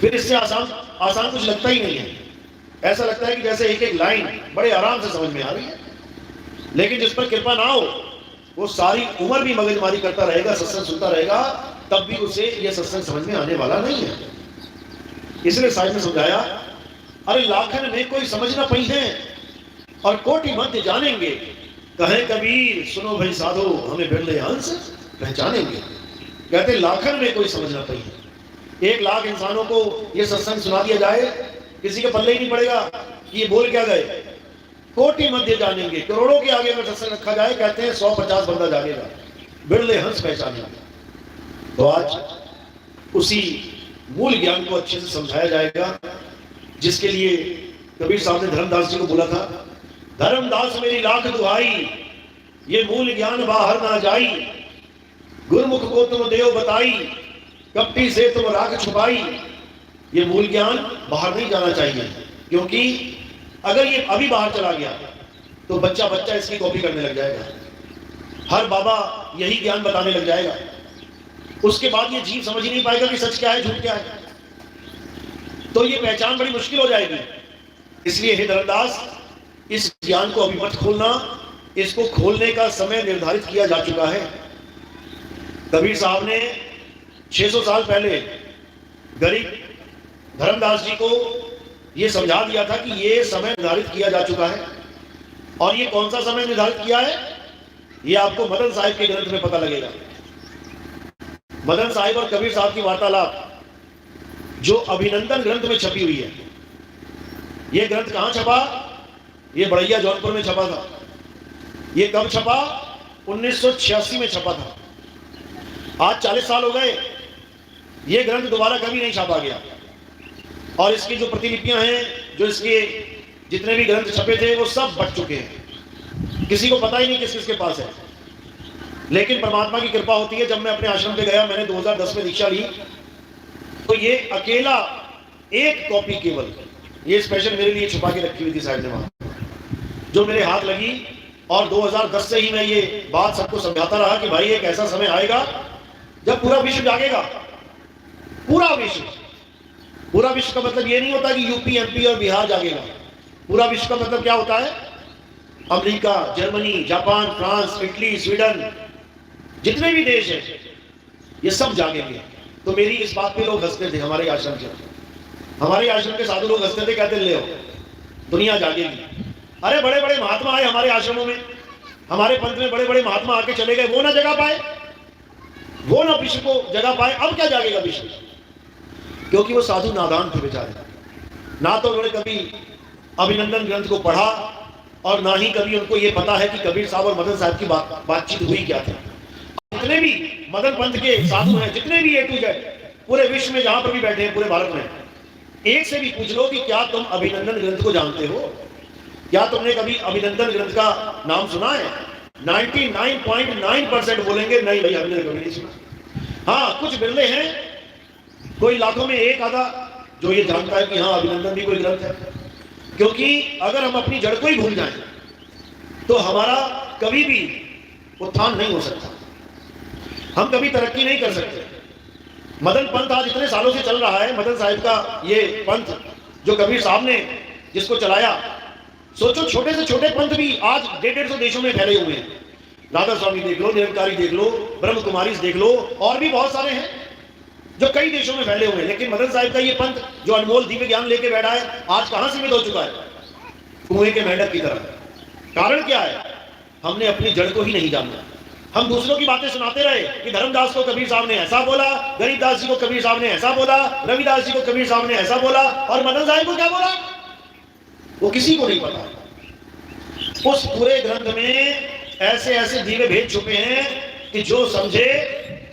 फिर इससे आसान कुछ लगता ही नहीं है। ऐसा लगता है कि जैसे एक एक लाइन बड़े आराम से समझ में आ रही है। लेकिन जिस पर कृपा ना हो वो सारी उम्र भी मगजमारी करता रहेगा, सत्संग सुनता रहेगा, तब भी उसे यह सत्संग समझ में आने वाला नहीं है। इसलिए साहिब ने समझाया, अरे लाखन में कोई समझ ना पई है और कोटि मध्य जानेंगे, कहे कबीर सुनो भाई साधो हमें बिरले हंस पहचानेंगे। कहते लाखन में कोई समझ ना पई है, 1 लाख इंसानों को यह सत्संग सुना दिया जाए, किसी के पल्ले ही नहीं पड़ेगा कि ये बोल क्या गए। कोटि मध्य जानेंगे, करोड़ों के आगे अगर सत्संग रखा जाए, कहते हैं 150 बंदा जागेगा, बिरले हंस पहचानेंगे। तो आज उसी मूल ज्ञान को अच्छे से समझाया जाएगा, जिसके लिए कबीर साहब ने धर्मदास जी को बोला था, धर्मदास मेरी लाख दुहाई, ये मूल ज्ञान बाहर ना जाई, गुरमुख को तुम देव बताई, कपटी से तुम राख छुपाई। ये मूल ज्ञान बाहर नहीं जाना चाहिए, क्योंकि अगर ये अभी बाहर चला गया तो बच्चा बच्चा इसकी कॉपी करने लग जाएगा, हर बाबा यही ज्ञान बताने लग जाएगा, उसके बाद ये जीव समझ ही नहीं पाएगा कि सच क्या है झूठ क्या है, तो ये पहचान बड़ी मुश्किल हो जाएगी। इसलिए हे धर्मदास, इस ज्ञान को अभी मत खोलना, इसको खोलने का समय निर्धारित किया जा चुका है। कबीर साहब ने 600 साल पहले गरीब धर्मदास जी को यह समझा दिया था कि यह समय निर्धारित किया जा चुका है। और ये कौन सा समय निर्धारित किया है, ये आपको मदन साहिब के ग्रंथ में पता लगेगा। मदन साहिब और कबीर साहब की वार्तालाप जो अभिनंदन ग्रंथ में छपी हुई है। यह ग्रंथ कहां छपा, यह बड़ैया जौनपुर में छपा था। यह कब छपा, 1986 में छपा था। आज 40 साल हो गए, यह ग्रंथ दोबारा कभी नहीं छापा गया। और इसकी जो प्रतिलिपियां हैं, जो इसके जितने भी ग्रंथ छपे थे, वो सब बच चुके हैं, किसी को पता ही नहीं किस किसके पास है। लेकिन परमात्मा की कृपा होती है, जब मैं अपने आश्रम पे गया, मैंने 2010 में दीक्षा ली, तो ये अकेला एक कॉपी केवल, ये स्पेशल मेरे लिए छुपा के रखी हुई थी साहिब ने वहां, जो मेरे हाथ लगी। और 2010 से ही मैं ये बात सबको समझाता रहा कि भाई एक ऐसा समय आएगा जब पूरा विश्व जागेगा। पूरा विश्व, पूरा विश्व का मतलब ये नहीं होता कि यूपी, एमपी और बिहार जागेगा। पूरा विश्व का मतलब क्या होता है, America, Germany, Japan, France, Italy, Sweden, जितने भी देश हैं, ये सब जागेंगे। तो मेरी इस बात पे लोग हंसते थे, हमारे आश्रम के साधु लोग हंसते थे, कहते ले दुनिया जागेगी। अरे बड़े बड़े महात्मा आए हमारे आश्रमों में, हमारे पंथ में बड़े बड़े महात्मा आके चले गए, वो ना जगा पाए, वो ना विश्व को जगा पाए, अब क्या जागेगा विश्व? क्योंकि वो साधु नादान थे बेचारे, ना तो उन्होंने कभी अभिनंदन ग्रंथ को पढ़ा और ना ही कभी उनको ये पता है कि कबीर साहब और मदन साहब की बातचीत हुई क्या थी। जितने भी मदन पंथ के साधु हैं, जितने भी A to Z पूरे विश्व में जहां पर भी बैठे हैं, पूरे भारत में, एक से भी पूछ लो कि क्या तुम अभिनंदन ग्रंथ को जानते हो? क्या तुमने कभी अभिनंदन ग्रंथ का नाम सुना है? 99.9% बोलेंगे नहीं भाई, हमने कभी नहीं सुना। हाँ, कुछ बिरले हैं, कोई लाखों में एक आधा जो ये जानता है कि हाँ अभिनंदन भी कोई ग्रंथ है। क्योंकि अगर हम अपनी जड़ को ही भूल जाएं तो हमारा कभी भी उत्थान नहीं हो सकता, हम कभी तरक्की नहीं कर सकते। मदन पंथ आज इतने सालों से चल रहा है, मदन साहिब का ये पंथ जो कबीर साहब ने जिसको चलाया, सोचो छोटे से छोटे पंथ भी आज 150 देशों में फैले हुए हैं। राधा स्वामी देख लो, निरंकारी देख लो, ब्रह्म कुमारी देख लो, और भी बहुत सारे हैं जो कई देशों में फैले हुए हैं। लेकिन मदन साहिब का ये पंथ जो अनमोल दिव्य ज्ञान लेके बैठा है, आज कहां सीमित हो चुका है? कुएं के मेंढक की तरह। कारण क्या है? हमने अपनी जड़ को ही नहीं जाना। हम दूसरों की बातें सुनाते रहे कि धर्मदास को कबीर साहब ने ऐसा बोला, गरीबदास जी को कबीर साहब ने ऐसा बोला, रविदास जी को कबीर साहब ने ऐसा बोला, और मदन साहिब को क्या बोला वो किसी को नहीं पता। उस पूरे ग्रंथ में ऐसे ऐसे दिव्य भेद छुपे हैं कि जो समझे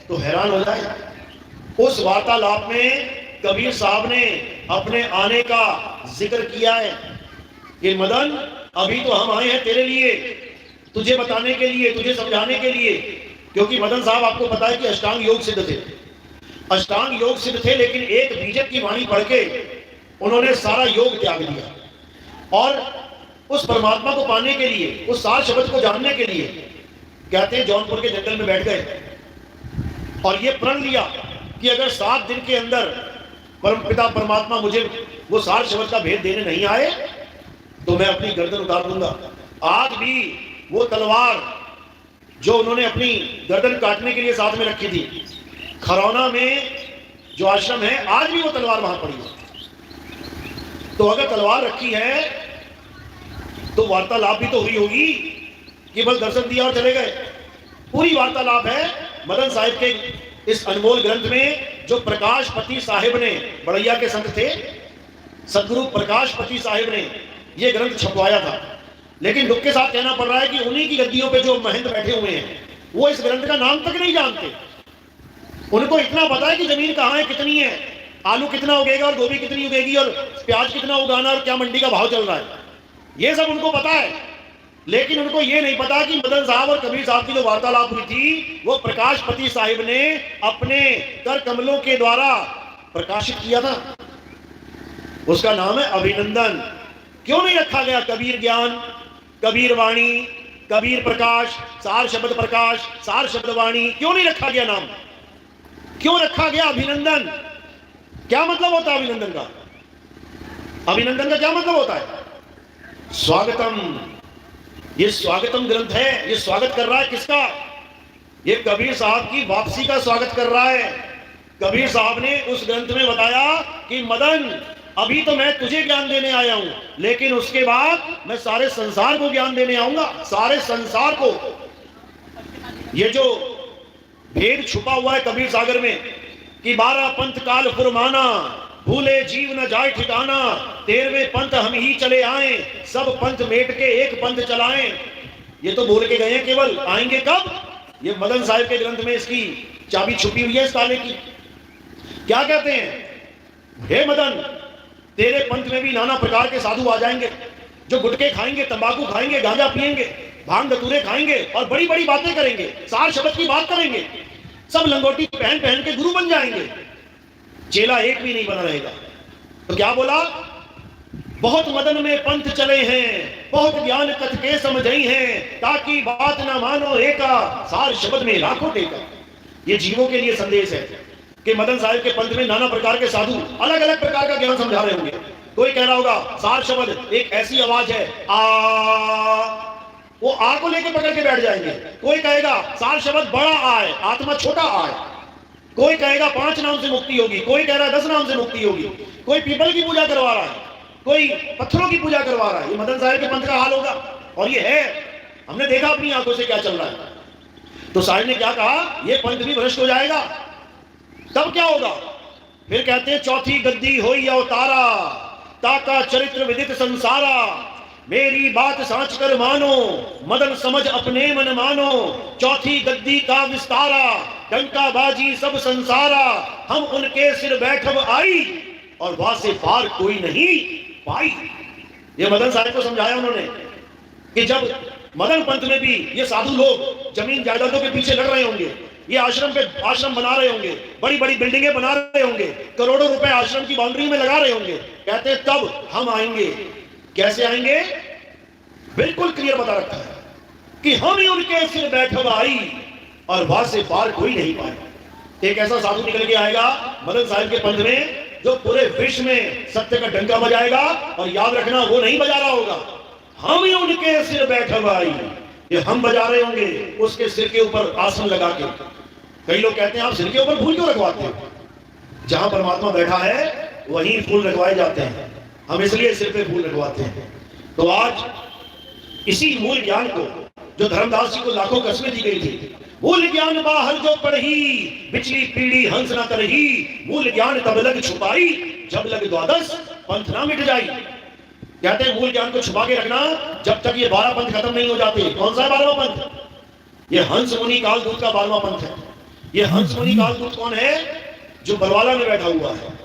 तो हैरान हो जाए। उस वार्तालाप में कबीर साहब ने अपने आने का जिक्र किया है कि मदन, अभी तो हम आए हैं तेरे लिए, तुझे बताने के लिए, तुझे समझाने के लिए। क्योंकि मदन साहब आपको पता है कि अष्टांग योग सिद्ध थे, अष्टांग योग सिद्ध थे, लेकिन एक बीजक की वाणी पढ़ के उन्होंने सारा योग त्याग दिया और उस परमात्मा को पाने के लिए, उस सार शब्द को जानने के लिए, कहते हैं जौनपुर के जंगल में बैठ गए और ये प्रण लिया कि अगर 7 दिन के अंदर परम पिता परमात्मा मुझे वो सार शब्द का भेद देने नहीं आए तो मैं अपनी गर्दन उतार दूंगा। आज भी वो तलवार जो उन्होंने अपनी गर्दन काटने के लिए साथ में रखी थी, खरौना में जो आश्रम है, आज भी वो तलवार वहां पड़ी है। तो अगर तलवार रखी है तो वार्तालाप भी तो हुई होगी कि बस दर्शन दिया और चले गए। पूरी वार्तालाप है मदन साहिब के इस अनमोल ग्रंथ में, जो प्रकाशपति साहिब ने, बड़ैया के संत थे, सदगुरु प्रकाशपति साहिब ने ये ग्रंथ छपवाया था। लेकिन दुख के साथ कहना पड़ रहा है कि उन्हीं की गद्दियों पे जो महंत बैठे हुए हैं वो इस ग्रंथ का नाम तक नहीं जानते। उनको इतना पता है कि जमीन कहाँ है, कितनी है, आलू कितना उगेगा और गोभी कितनी उगेगी और प्याज कितना उगाना और क्या मंडी का भाव चल रहा है, ये सब उनको पता है। लेकिन उनको ये नहीं पता कि मदन साहब और कबीर साहब की जो वार्तालाप हुई थी वो प्रकाशपति साहिब ने अपने कर कमलों के द्वारा प्रकाशित किया था। उसका नाम है अभिनंदन। क्यों नहीं रखा गया कबीर ज्ञान, कबीर वाणी, कबीर प्रकाश, सार शब्द प्रकाश, सार शब्द वाणी, क्यों नहीं रखा गया नाम? क्यों रखा गया अभिनंदन? क्या मतलब होता है अभिनंदन का? अभिनंदन का क्या मतलब होता है? स्वागतम। ये स्वागतम ग्रंथ है, ये स्वागत कर रहा है किसका? ये कबीर साहब की वापसी का स्वागत कर रहा है। कबीर साहब ने उस ग्रंथ में बताया कि मदन, अभी तो मैं तुझे ज्ञान देने आया हूं, लेकिन उसके बाद मैं सारे संसार को ज्ञान देने आऊंगा, सारे संसार को। ये जो भेद छुपा हुआ है कबीर सागर में कि 12 पंथ काल फुरमाना, भूले जीव न जाए ठिकाना, 13वें पंथ हम ही चले आए, सब पंथ मेट के एक पंथ चलाएं, ये तो बोल के गए हैं, केवल आएंगे कब? ये मदन साहिब के ग्रंथ में इसकी चाबी छुपी हुई है इस ताले की। क्या कहते हैं? हे मदन, तेरे पंथ में भी नाना प्रकार के साधु आ जाएंगे जो गुटके खाएंगे, तंबाकू खाएंगे, गांजा पिएंगे, भांग धतूरे खाएंगे और बड़ी बड़ी बातें करेंगे, सार शब्द की बात करेंगे, सब लंगोटी पहन पहन के गुरु बन जाएंगे, चेला एक भी नहीं बना रहेगा। तो क्या बोला? बहुत मदन में पंथ चले हैं, बहुत ज्ञान कथ के समझई हैं, ताकि बात ना मानो एका, सार शब्द में लाखों टेका। ये जीवों के लिए संदेश है कि मदन साहिब के पंथ में नाना प्रकार के साधु अलग अलग प्रकार का ज्ञान समझा रहे होंगे। कोई कह रहा होगा सार शब्द एक ऐसी आवाज है, आ, वो आ को लेकर पकड़ के बैठ जाएंगे। कोई कहेगा सार शब्द बड़ा आ है, आत्मा छोटा आ है। कोई कहेगा 5 नाम से मुक्ति होगी, कोई कह रहा है 10 नाम से मुक्ति होगी, कोई पीपल की पूजा करवा रहा है, कोई पत्थरों की पूजा करवा रहा है। ये मदन साहिब के पंथ का हाल होगा और ये है, हमने देखा अपनी आंखों से क्या चल रहा है। तो साहिब ने क्या कहा? ये पंथ भी भ्रष्ट हो जाएगा। तब क्या होगा? फिर कहते हैं चौथी गद्दी होई अवतारा, ताका चरित्र विदित संसारा, मेरी बात सांच कर मानो, मदन समझ अपने मन मानो, चौथी गद्दी का विस्तारा, डंका बाजी सब संसारा, हम उनके सिर बैठब आई और वहां से पार कोई नहीं पाई। ये मदन साहिब को समझाया उन्होंने कि जब मदन पंथ में भी ये साधु लोग जमीन जायदादों के पीछे लड़ रहे होंगे, ये आश्रम पे आश्रम बना रहे होंगे, बड़ी बड़ी बिल्डिंगें बना रहे होंगे, करोड़ों रुपए आश्रम की बाउंड्री में लगा रहे होंगे, कहते तब हम आएंगे। कैसे आएंगे? बिल्कुल क्लियर बता रखा है कि हम ही उनके सिर बैठब आई और वहां से पार कोई नहीं पाए। एक ऐसा साधु निकल के आएगा मदन साहिब के पंथ में जो पूरे विश्व में सत्य का डंका बजाएगा, और याद रखना वो नहीं बजा रहा होगा, हम ही उनके सिर बैठब आई, ये हम बजा रहे होंगे उसके सिर के ऊपर आसन लगा के। कई लोग कहते हैं आप सिर के ऊपर फूल क्यों रखवाते हो? जहां परमात्मा बैठा है वहीं फूल रखवाए जाते हैं, हम इसलिए सिर पे फूल रखवाते हैं। तो आज इसी मूल ज्ञान को जो धर्मदास जी को लाखों कस्में दी गई थी, मूल ज्ञान बाहर जो पढ़ी, पिछली पीढ़ी हंस न तरही, मूल ज्ञान तब लग छुपाई, जब लग द्वादश पंथ ना मिट जाई। कहते हैं मूल ज्ञान को छुपा के रखना जब तक ये 12 पंथ खत्म नहीं हो जाते। कौन सा है 12वां पंथ? ये हंस मुनि कालदूत का 12वां पंथ है। ये हंस मुनि कालदूत कौन है? जो बरवाला में बैठा हुआ है,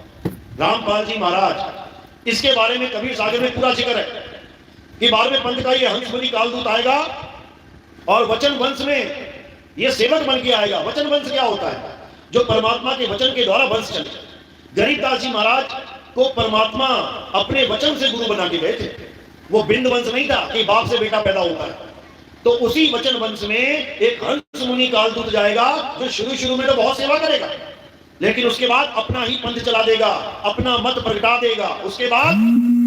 रामपाल जी महाराज। इसके बारे में कबीर सागर में पूरा जिक्र है कि 12वें पंथ का ये हंस मुनि कालदूत आएगा और वचन वंश में ये सेवक बन के आएगा। वचन वंश क्या होता है? जो परमात्मा के वचन के द्वारा वंश चले। गरीबदास जी महाराज को परमात्मा अपने वचन से गुरु बना के गए थे। वो बिंद वंश नहीं था कि बाप से बेटा पैदा होता है। तो उसी वचन वंश में एक हंस मुनि कालदूत जाएगा जो शुरू शुरू में तो बहुत सेवा करेगा, लेकिन उसके बाद अपना ही पंथ चला देगा, अपना मत प्रगटा देगा। उसके बाद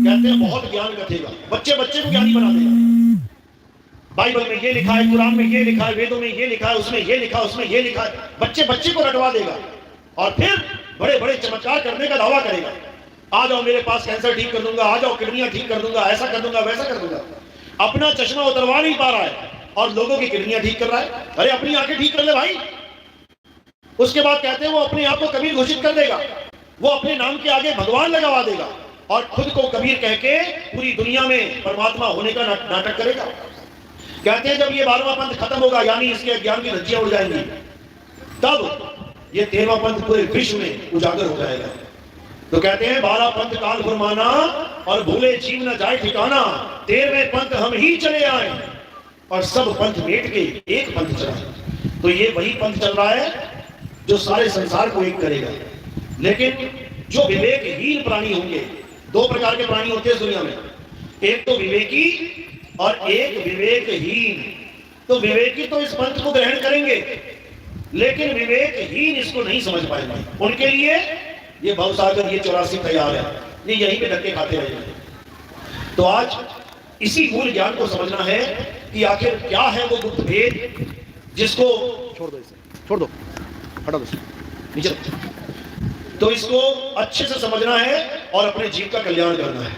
कहते हैं बहुत ज्ञान रखेगा, बच्चे बच्चे को ज्ञानी बना देगा। बाइबल में ये लिखा है, कुरान में ये लिखा है, वेदों में ये लिखा है, उसमें ये लिखा है, उसमें ये लिखा है, बच्चे बच्चे को रटवा देगा और फिर बड़े बड़े चमत्कार करने का दावा करेगा। आ जाओ मेरे पास, कैंसर ठीक कर दूंगा, आ जाओ किडनियां ठीक कर दूंगा, ऐसा कर दूंगा, वैसा कर दूंगा। अपना चश्मा उतरवा नहीं पा रहा है और लोगों की किडनियां ठीक कर रहा है। अरे अपनी आंखें ठीक कर ले भाई। उसके बाद कहते हैं वो अपने आप को कबीर घोषित कर देगा, वो अपने नाम के आगे भगवान लगवा देगा और खुद को कबीर कह के पूरी दुनिया में परमात्मा होने का नाटक करेगा। कहते हैं जब ये 12वां पंथ खत्म होगा, यानी इसके ज्ञान की धज्जियां उड़ जाएंगी, तब ये 13वां पंथ पूरे विश्व में उजागर हो जाएगा। तो कहते हैं 12 पंथ काल फरमाना और भूले जीव न जाए ठिकाना, 13वें पंथ हम ही चले आए और सब पंथ मेट के एक पंथ चला। तो ये वही पंथ चल रहा है जो सारे संसार को एक करेगा। लेकिन जो विवेकहीन प्राणी होंगे, दो प्रकार के प्राणी होते हैं दुनिया में, एक तो विवेकी और एक विवेकहीन। तो विवेकी तो इस पंथ को ग्रहण करेंगे, लेकिन विवेकहीन इसको नहीं समझ पाएंगे। उनके लिए ये भवसागर, ये 84 तैयार है, ये यहीं पे धक्के खाते रहेंगे। तो आज इसी मूल ज्ञान को समझना है कि आखिर क्या है वो गुप्त भेद जिसको छोड़ दो, इसे छोड़ दो, हटा दो नीचे। तो इसको अच्छे से समझना है और अपने जीव का कल्याण करना है।